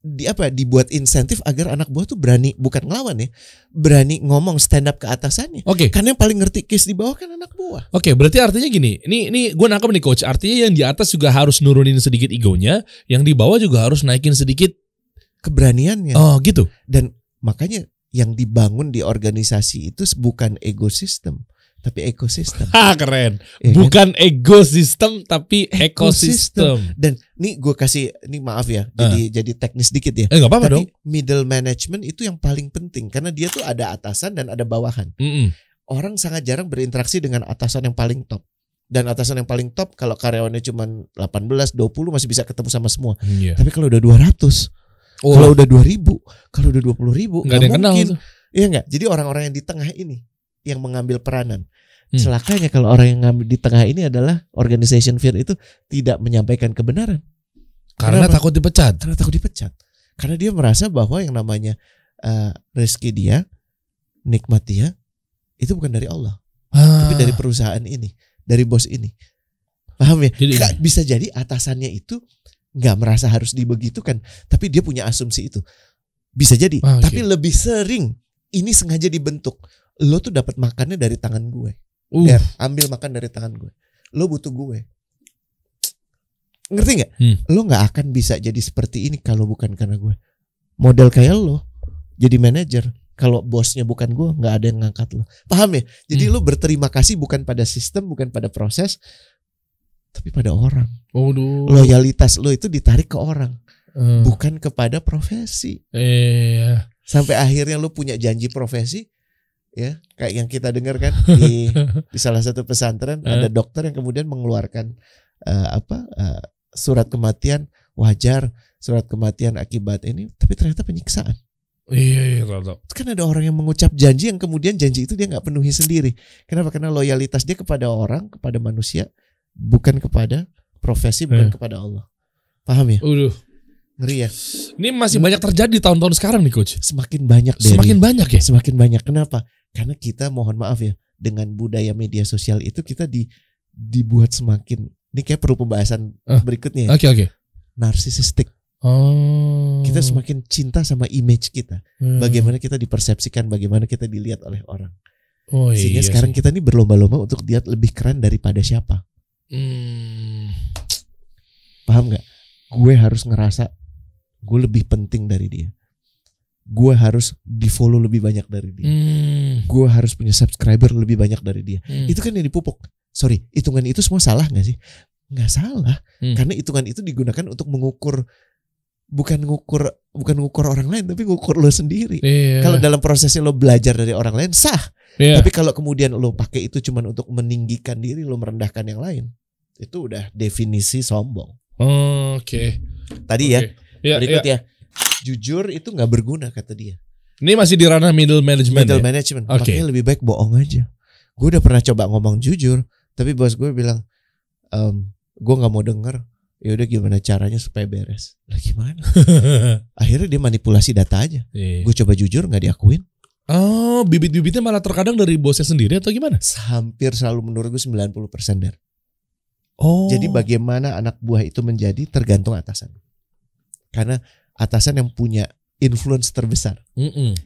dibuat insentif agar anak buah tuh berani, bukan ngelawan ya, berani ngomong, stand up ke atasannya. Karena yang paling ngerti case di bawah kan anak buah. Berarti artinya gini, ini gue nangkep nih coach. Artinya yang di atas juga harus nurunin sedikit egonya, yang di bawah juga harus naikin sedikit keberaniannya. Oh gitu. Dan makanya yang dibangun di organisasi itu bukan ekosistem, tapi ekosistem. Keren. Bukan ekosistem tapi ekosistem. Dan nih gue kasih, ini maaf ya, jadi teknis dikit ya. Gak apa-apa dong. Middle management itu yang paling penting karena dia tuh ada atasan dan ada bawahan. Orang sangat jarang berinteraksi dengan atasan yang paling top. Dan atasan yang paling top kalau karyawannya cuma 18, 20 masih bisa ketemu sama semua. Tapi kalau udah 200, kalau udah 2.000, kalau udah 20.000, nggak ada yang kenal tuh. Iya nggak? Jadi orang-orang yang di tengah ini yang mengambil peranan. Celakanya kalau orang yang ngambil di tengah ini adalah organization fear itu tidak menyampaikan kebenaran. Karena takut dipecat. Karena takut dipecat. Karena dia merasa bahwa yang namanya rezeki dia, nikmat dia, itu bukan dari Allah, tapi dari perusahaan ini, dari bos ini. Paham ya? Jadi, bisa jadi atasannya itu nggak merasa harus dibegitukan, tapi dia punya asumsi itu. Bisa jadi, tapi lebih sering ini sengaja dibentuk. Lo tuh dapat makannya dari tangan gue. Ambil makan dari tangan gue. Lo butuh gue. Ngerti nggak? Lo nggak akan bisa jadi seperti ini kalau bukan karena gue. Model kayak lo jadi manajer, kalau bosnya bukan gue, nggak ada yang ngangkat lo. Paham ya? Jadi lo berterima kasih bukan pada sistem, bukan pada proses, tapi pada orang. Loyalitas lo itu ditarik ke orang, bukan kepada profesi. Sampai akhirnya lo punya janji profesi, ya kayak yang kita dengar kan di salah satu pesantren, ada dokter yang kemudian mengeluarkan surat kematian wajar, surat kematian akibat ini, tapi ternyata penyiksaan. Iya. Kan ada orang yang mengucap janji yang kemudian janji itu dia nggak penuhi sendiri. Kenapa? Karena loyalitas dia kepada orang, kepada manusia, bukan kepada profesi, bukan kepada Allah. Paham ya? Ngeri ya. Ini masih banyak terjadi di tahun-tahun sekarang nih coach. Semakin banyak. Semakin banyak ya. Semakin banyak. Kenapa? Karena kita mohon maaf ya, dengan budaya media sosial itu kita dibuat semakin. Ini kayak perlu pembahasan berikutnya. Oke. Narsisistik. Kita semakin cinta sama image kita. Bagaimana kita dipersepsikan, bagaimana kita dilihat oleh orang. Sehingga sekarang kita nih berlomba-lomba untuk dia lebih keren daripada siapa. Paham gak? Gue harus ngerasa gue lebih penting dari dia. Gue harus di follow lebih banyak dari dia. Gue harus punya subscriber lebih banyak dari dia. Itu kan yang dipupuk. Sorry, hitungan itu semua salah gak sih? Gak salah. Karena hitungan itu digunakan untuk mengukur, bukan ngukur orang lain, tapi ngukur lo sendiri. Kalau dalam prosesnya lo belajar dari orang lain sah. Tapi kalau kemudian lo pakai itu cuma untuk meninggikan diri, lo merendahkan yang lain, itu udah definisi sombong. Tadi ya. Berikut ya. Jujur itu nggak berguna kata dia. Ini masih di ranah middle management. Makanya lebih baik bohong aja. Gue udah pernah coba ngomong jujur, tapi bos gue bilang, gue nggak mau denger. Ya udah gimana caranya supaya beres? Lah gimana? Akhirnya dia manipulasi data aja. Gue coba jujur nggak diakuin. Oh, bibit-bibitnya malah terkadang dari bosnya sendiri atau gimana? Hampir selalu menurut gue 90% der. Jadi bagaimana anak buah itu menjadi tergantung atasan. Karena atasan yang punya influence terbesar.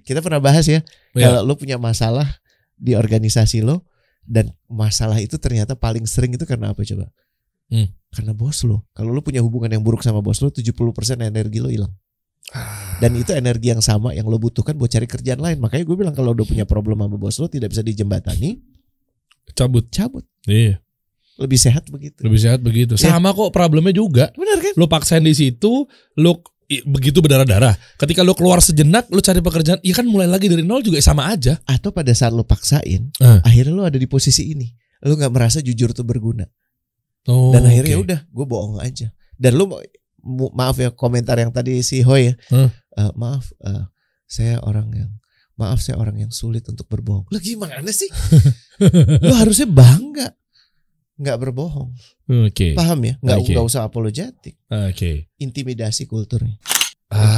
Kita pernah bahas ya, kalau lo punya masalah di organisasi lo, dan masalah itu ternyata paling sering itu karena apa coba? Karena bos lo. Kalau lo punya hubungan yang buruk sama bos lo, 70% energi lo hilang. Dan itu energi yang sama yang lo butuhkan buat cari kerjaan lain. Makanya gue bilang kalau udah punya problem sama bos lo tidak bisa dijembatani, cabut. Iya. Lebih sehat begitu. Sama kok problemnya juga. Benar kan? Lo paksain di situ, lo begitu berdarah-darah. Ketika lo keluar sejenak, lo cari pekerjaan, iya kan mulai lagi dari nol juga sama aja. Atau pada saat lo paksain, akhirnya lo ada di posisi ini, lo nggak merasa jujur tuh berguna. Dan akhirnya ya udah, gue bohong aja. Dan lo maaf ya komentar yang tadi si Hoy ya, maaf saya orang yang sulit untuk berbohong. Lo gimana sih? Lo harusnya bangga. Nggak berbohong. Paham ya? Nggak usah apologetik. Intimidasi kulturnya.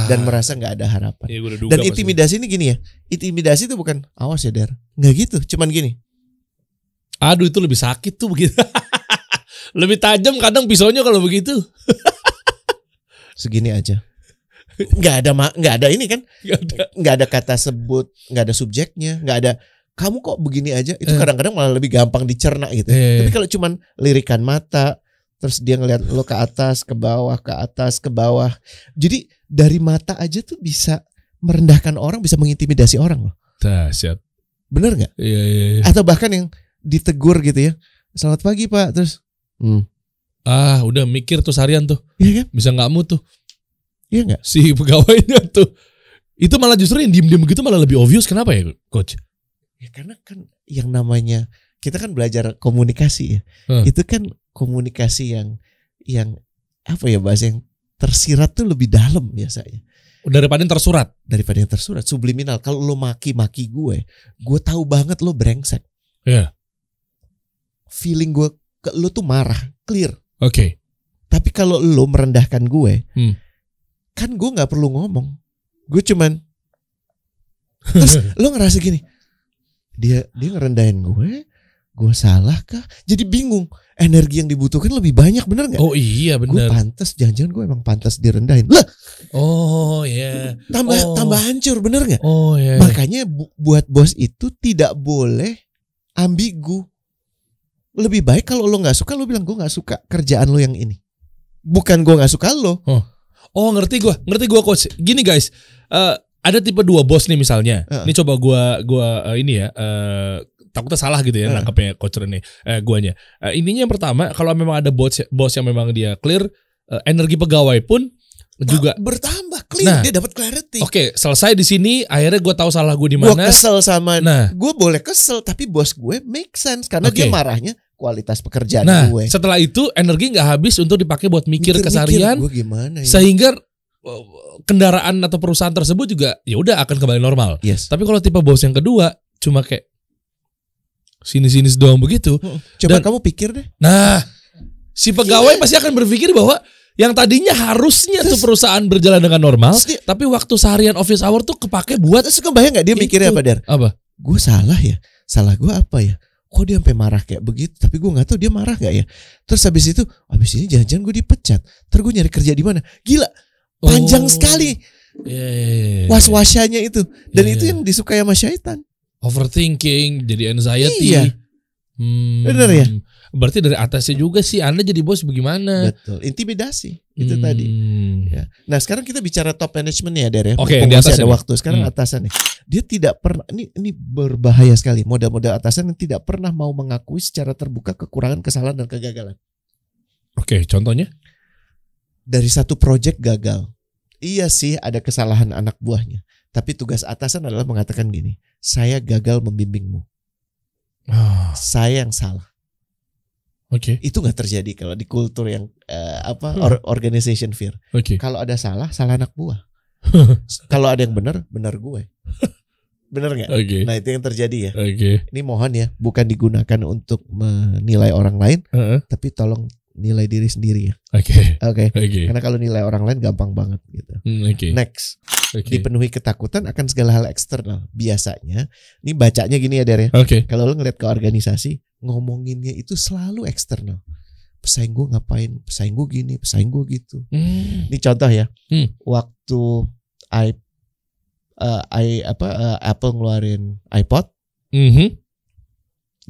Dan merasa nggak ada harapan. Dan intimidasi ini gini ya. Intimidasi itu bukan awas ya Der. Nggak gitu. Cuman gini. Aduh itu lebih sakit tuh begitu. Lebih tajam kadang pisaunya kalau begitu. Segini aja. Nggak ada ini kan. Nggak ada kata sebut. Nggak ada subjeknya. Nggak ada. Kamu kok begini aja, itu kadang-kadang malah lebih gampang dicerna gitu. Tapi kalau cuman lirikan mata, terus dia ngeliat lo ke atas, ke bawah, ke atas, ke bawah. Jadi dari mata aja tuh bisa merendahkan orang, bisa mengintimidasi orang loh. Dahsyat. Bener gak? Iya. Atau bahkan yang ditegur gitu ya, selamat pagi Pak, terus udah mikir tuh seharian tuh. Iya kan? Bisa gak mood tuh. Iya gak? Si pegawainya tuh. Itu malah justru yang diem-diem begitu malah lebih obvious. Kenapa ya Coach? Ya karena kan yang namanya kita kan belajar komunikasi ya. Itu kan komunikasi yang apa ya bahasa yang tersirat tuh lebih dalam biasanya. Daripada yang tersurat. Subliminal. Kalau lo maki-maki gue tahu banget lo brengsek. Iya. Feeling gue ke lo tuh marah, clear. Tapi kalau lo merendahkan gue, kan gue nggak perlu ngomong. Gue cuman terus lo ngerasa gini. Dia ngerendahin gue salah kah? Jadi bingung. Energi yang dibutuhkan lebih banyak, bener gak? Oh iya bener. Gue pantas, jangan-jangan gue emang pantas direndahin. Lah. Oh iya. Tambah hancur, bener gak? Oh iya. Makanya buat bos itu tidak boleh ambigu. Lebih baik kalau lo gak suka, lo bilang gue gak suka kerjaan lo yang ini. Bukan gue gak suka lo. Oh ngerti gue Coach. Gini guys, ada tipe 2 bos nih misalnya. Ini coba gua ini ya, takutnya salah gitu ya nangkepnya Coach Rene, guanya. Intinya yang pertama, kalau memang ada bos yang memang dia clear, energi pegawai pun juga bertambah clear, dia dapat clarity. Selesai di sini, akhirnya gue tahu salah gue di mana. Gue kesel sama, gue boleh kesel, tapi bos gue make sense karena dia marahnya kualitas pekerjaan gue. Setelah itu energi nggak habis untuk dipakai buat mikir keseharian, sehingga kendaraan atau perusahaan tersebut juga ya udah akan kembali normal. Tapi kalau tipe bos yang kedua cuma kayak sinis-sinis doang begitu. Coba kamu pikir deh. Nah, si pegawai pasti akan berpikir bahwa yang tadinya harusnya tuh perusahaan berjalan dengan normal, tapi waktu seharian office hour tuh kepake buat. Terus kebayang nggak dia mikirnya apa Der? Apa? Gue salah ya? Salah gue apa ya? Kok dia sampai marah kayak begitu? Tapi gue nggak tahu dia marah nggak ya. Terus habis ini jangan-jangan gue dipecat. Terus gue nyari kerja di mana? Gila. Panjang sekali was-wasyanya itu. Dan itu yang disukai sama syaitan. Overthinking, jadi anxiety. Iya. Bener ya? Berarti dari atasnya juga sih Anda jadi bos bagaimana? Betul, intimidasi itu tadi. Ya. Nah sekarang kita bicara top management ya, Der ya. Oke, di masih atasnya ada waktu. Sekarang atasan nih, dia tidak pernah. Ini berbahaya sekali. Model-model atasan yang tidak pernah mau mengakui secara terbuka kekurangan, kesalahan dan kegagalan. Oke, contohnya? Dari satu proyek gagal, iya sih ada kesalahan anak buahnya. Tapi tugas atasan adalah mengatakan gini, saya gagal membimbingmu. Saya yang salah. Oke. Itu nggak terjadi kalau di kultur yang organization fear. Kalau ada salah anak buah. Kalau ada yang benar gue. Benar nggak? Nah itu yang terjadi ya. Ini mohon ya, bukan digunakan untuk menilai orang lain, tapi tolong nilai diri sendiri ya. Oke. Karena kalau nilai orang lain gampang banget gitu. Next. Dipenuhi ketakutan akan segala hal eksternal. Biasanya, ini bacanya gini ya Der ya. Kalau lo ngeliat ke organisasi, ngomonginnya itu selalu eksternal. Pesaing gue ngapain, pesaing gue gini, pesaing gue gitu. Ini contoh ya. Waktu Apple ngeluarin iPod,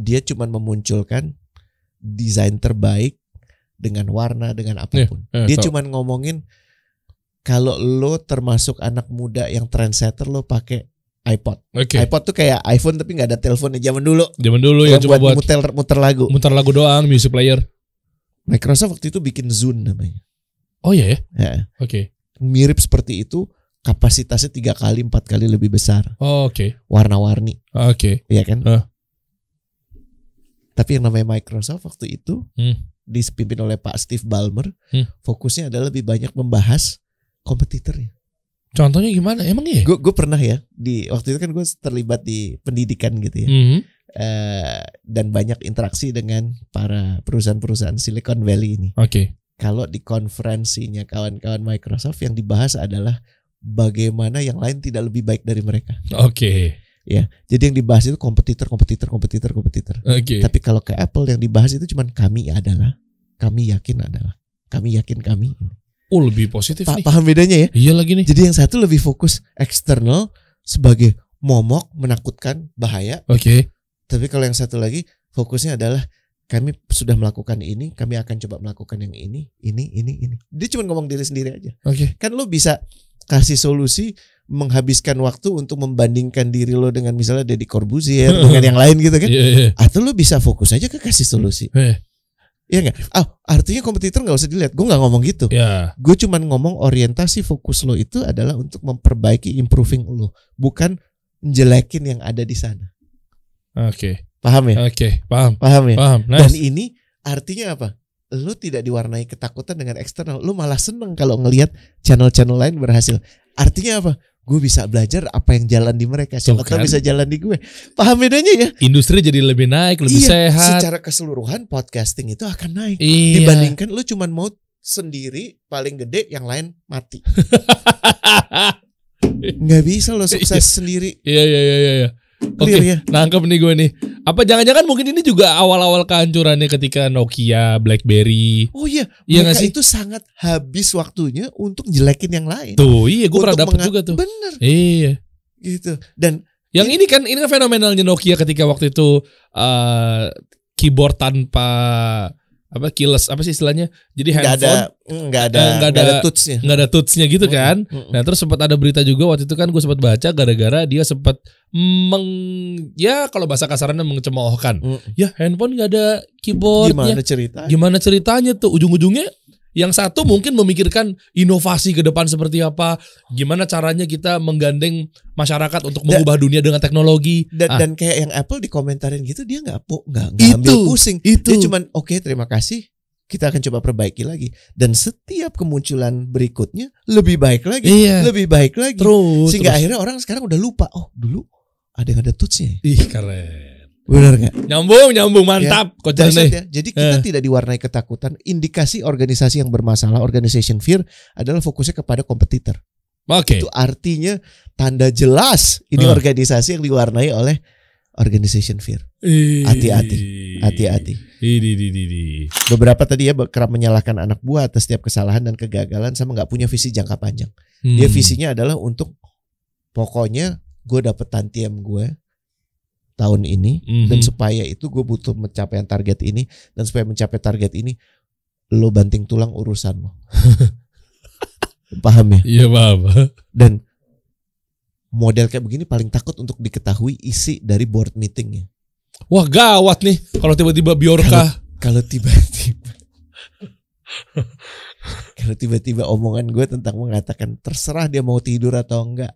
dia cuma memunculkan desain terbaik dengan warna, dengan apapun. Dia cuma ngomongin kalau lo termasuk anak muda yang trendsetter, lo pakai iPod. iPod tuh kayak iPhone tapi nggak ada teleponnya zaman dulu. Ya cuma buat muter lagu. Muter lagu doang, music player. Microsoft waktu itu bikin Zune namanya. Oh iya ya? Mirip seperti itu, kapasitasnya 3 kali 4 kali lebih besar. Warna-warni. Iya kan? Tapi yang namanya Microsoft waktu itu dipimpin oleh Pak Steve Ballmer, fokusnya adalah lebih banyak membahas kompetitornya. Contohnya gimana? Emang iya? Gue pernah ya waktu itu kan gue terlibat di pendidikan gitu ya, dan banyak interaksi dengan para perusahaan-perusahaan Silicon Valley ini. Kalau di konferensinya kawan-kawan Microsoft yang dibahas adalah bagaimana yang lain tidak lebih baik dari mereka. Ya, jadi yang dibahas itu kompetitor. Tapi kalau ke Apple yang dibahas itu cuman kami yakin kami. Lebih positif nih. Paham bedanya ya? Iya lagi nih. Jadi yang satu lebih fokus eksternal sebagai momok, menakutkan, bahaya. Tapi kalau yang satu lagi fokusnya adalah kami sudah melakukan ini, kami akan coba melakukan yang ini. Dia cuma ngomong diri sendiri aja. Kan lo bisa kasih solusi, menghabiskan waktu untuk membandingkan diri lo dengan misalnya Deddy Corbuzier dengan yang lain gitu kan. Atau lo bisa fokus aja ke kasih solusi. Iya nggak? Artinya kompetitor nggak usah dilihat. Gue nggak ngomong gitu. Gue cuma ngomong orientasi fokus lo itu adalah untuk memperbaiki, improving lo, bukan menjelekin yang ada di sana. Paham ya? Paham ya? Nice. Dan ini artinya apa? Lo tidak diwarnai ketakutan dengan eksternal. Lo malah seneng kalau ngelihat channel-channel lain berhasil. Artinya apa? Gue bisa belajar apa yang jalan di mereka. Siapa tahu bisa jalan di gue. Paham bedanya ya? Industri jadi lebih naik, lebih sehat. Secara keseluruhan podcasting itu akan naik. Dibandingkan lo cuma mau sendiri paling gede, yang lain mati. Nggak bisa lo sukses sendiri. Iya. Nangkep nih gue nih. Apa jangan-jangan mungkin ini juga awal-awal kehancurannya ketika Nokia, BlackBerry. Oh iya, mereka itu sangat habis waktunya untuk jelekin yang lain. Gue pernah dapet juga tuh. Bener. Iya. Gitu. Dan yang ini kan fenomenalnya Nokia ketika waktu itu keyboard tanpa keyless, apa sih istilahnya? Jadi handphone nggak ada touchnya, nggak ada touchnya gitu kan. Nah terus sempat ada berita juga waktu itu kan gue sempat baca gara-gara dia sempat kalau bahasa kasarnya mengecemoohkan. Ya handphone nggak ada keyboardnya. Gimana ceritanya tuh? Ujung-ujungnya yang satu mungkin memikirkan inovasi ke depan seperti apa, gimana caranya kita menggandeng masyarakat untuk mengubah dunia dengan teknologi. Dan kayak yang Apple dikomentarin gitu, dia nggak ambil pusing. Dia cuman oke, terima kasih, kita akan coba perbaiki lagi. Dan setiap kemunculan berikutnya lebih baik lagi, lebih baik lagi. Sehingga akhirnya orang sekarang udah lupa, dulu ada yang ada touchnya. Keren. Benar nggak? Nyambung, mantap. Ya. Jadi kita tidak diwarnai ketakutan. Indikasi organisasi yang bermasalah, organization fear, adalah fokusnya kepada kompetitor. Itu artinya tanda jelas ini organisasi yang diwarnai oleh organization fear. Hati-hati. Beberapa tadi ya kerap menyalahkan anak buah atas setiap kesalahan dan kegagalan, sama nggak punya visi jangka panjang. Dia visinya adalah untuk pokoknya gue dapet tantiem gue, tahun ini, dan supaya itu gue butuh mencapai target ini, dan supaya mencapai target ini lo banting tulang urusan lo. Paham ya? Iya paham. Dan model kayak begini paling takut untuk diketahui isi dari board meetingnya. Wah gawat nih kalau tiba-tiba Bjorka. Kalau tiba-tiba omongan gue tentang mengatakan terserah dia mau tidur atau enggak,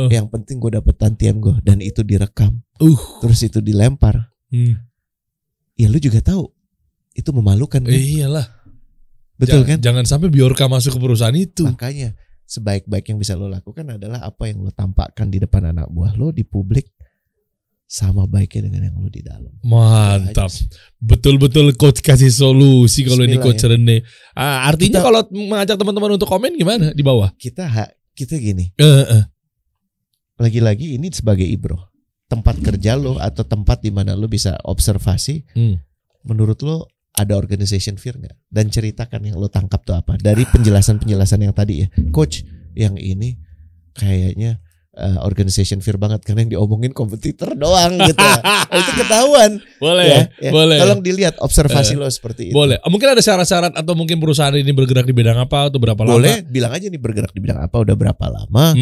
yang penting gue dapet tantian gue, dan itu direkam, terus itu dilempar. Ya lu juga tahu itu memalukan kan? Iyalah. Betul kan? Jangan sampai Bjorka masuk ke perusahaan itu. Makanya sebaik-baik yang bisa lo lakukan adalah apa yang lo tampakkan di depan anak buah lo di publik sama baiknya dengan yang lo di dalam. Mantap. Betul-betul coach kasih solusi kalau ini coach Rene. Artinya kalau mengajak teman-teman untuk komen gimana di bawah? Kita gini. Lagi-lagi ini sebagai ibro. Tempat kerja lo atau tempat di mana lo bisa observasi. Menurut lo ada organization fear nggak? Dan ceritakan yang lo tangkap tuh apa dari penjelasan yang tadi ya, coach. Yang ini kayaknya organization fear banget karena yang diomongin kompetitor doang gitu. Itu ketahuan. Boleh, ya. Boleh. Tolong dilihat observasi lo seperti itu. Boleh. Mungkin ada syarat-syarat atau mungkin perusahaan ini bergerak di bidang apa atau berapa lama? Boleh, bilang aja nih bergerak di bidang apa, udah berapa lama,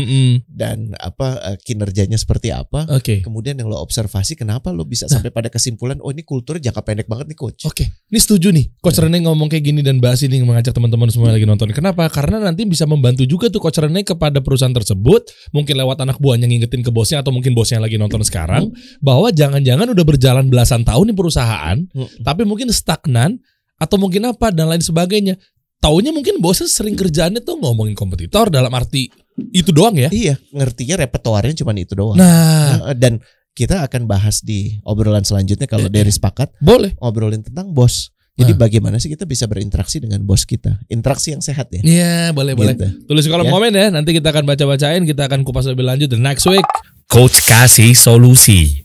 dan apa kinerjanya seperti apa. Kemudian yang lo observasi kenapa lo bisa sampai pada kesimpulan ini kulturnya jangka pendek banget nih coach. Ini setuju nih. Coach Rene ngomong kayak gini dan bahas ini mengajak teman-teman semua yang lagi nonton. Kenapa? Karena nanti bisa membantu juga tuh Coach Rene kepada perusahaan tersebut, mungkin lewat anak buahnya ngingetin ke bosnya atau mungkin bosnya yang lagi nonton sekarang, bahwa jangan-jangan udah berjalan belasan tahun nih perusahaan, tapi mungkin stagnan atau mungkin apa dan lain sebagainya. Taunya mungkin bosnya sering kerjaannya tuh ngomongin kompetitor dalam arti itu doang ya. Iya, ngertinya repertoarnya cuma itu doang. Nah, dan kita akan bahas di obrolan selanjutnya kalau dari sepakat. Boleh ngobrolin tentang bos. Jadi bagaimana sih kita bisa berinteraksi dengan bos kita? Interaksi yang sehat ya. Iya, boleh. Tulis di kolom komen ya. Nanti kita akan baca-bacain, kita akan kupas lebih lanjut the next week. Coach kasih solusi.